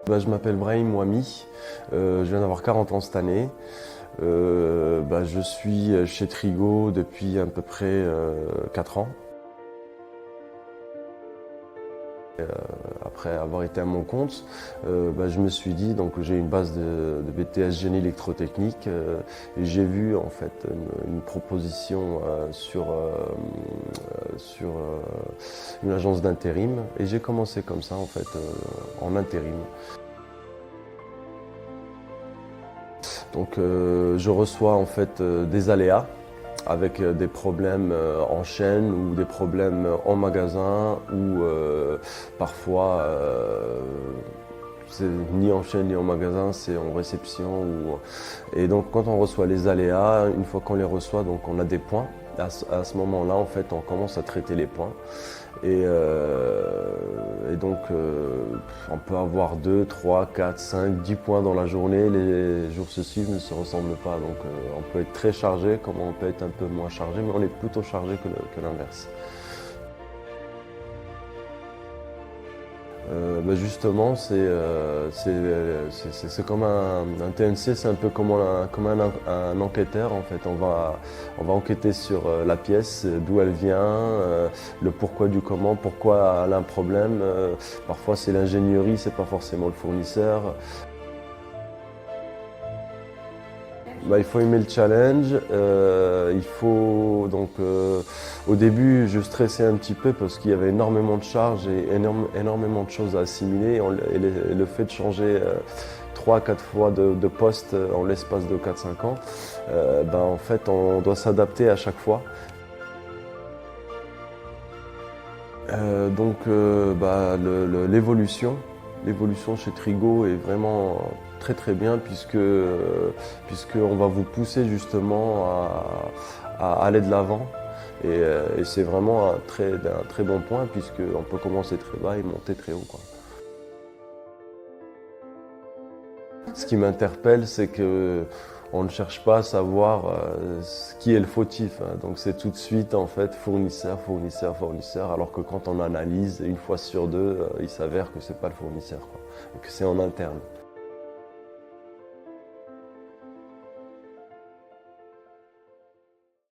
Je m'appelle Brahim Ouami, je viens d'avoir 40 ans cette année. Je suis chez Trigo depuis à peu près 4 ans. Après avoir été à mon compte, je me suis dit, donc j'ai une base de BTS génie électrotechnique et j'ai vu en fait une proposition sur une agence d'intérim et j'ai commencé comme ça en fait en intérim. Donc je reçois en fait des aléas avec des problèmes en chaîne ou des problèmes en magasin ou parfois c'est ni en chaîne ni en magasin, c'est en réception. Et donc quand on reçoit les aléas, une fois qu'on les reçoit, donc on a des points. À ce moment-là, en fait, on commence à traiter les points. Et donc, on peut avoir 2, 3, 4, 5, 10 points dans la journée. Les jours se suivent ne se ressemblent pas. Donc, on peut être très chargé, comme on peut être un peu moins chargé, mais on est plutôt chargé que l'inverse. Justement, c'est comme un TNC, c'est un peu comme un enquêteur en fait. On va enquêter sur la pièce, d'où elle vient, le pourquoi du comment, pourquoi elle a un problème. Parfois c'est l'ingénierie, c'est pas forcément le fournisseur. Il faut aimer le challenge. Au début, je stressais un petit peu parce qu'il y avait énormément de charges et énormément de choses à assimiler. Et le fait de changer 3-4 fois de poste en l'espace de 4-5 ans, en fait, on doit s'adapter à chaque fois. L'évolution chez Trigo est vraiment très très bien puisqu'on va vous pousser justement à aller de l'avant et c'est vraiment un très bon point puisqu'on peut commencer très bas et monter très haut, quoi. Ce qui m'interpelle, c'est que on ne cherche pas à savoir qui est le fautif, hein. Donc c'est tout de suite en fait fournisseur, fournisseur, fournisseur, alors que quand on analyse, une fois sur deux, il s'avère que c'est pas le fournisseur, quoi, et que c'est en interne.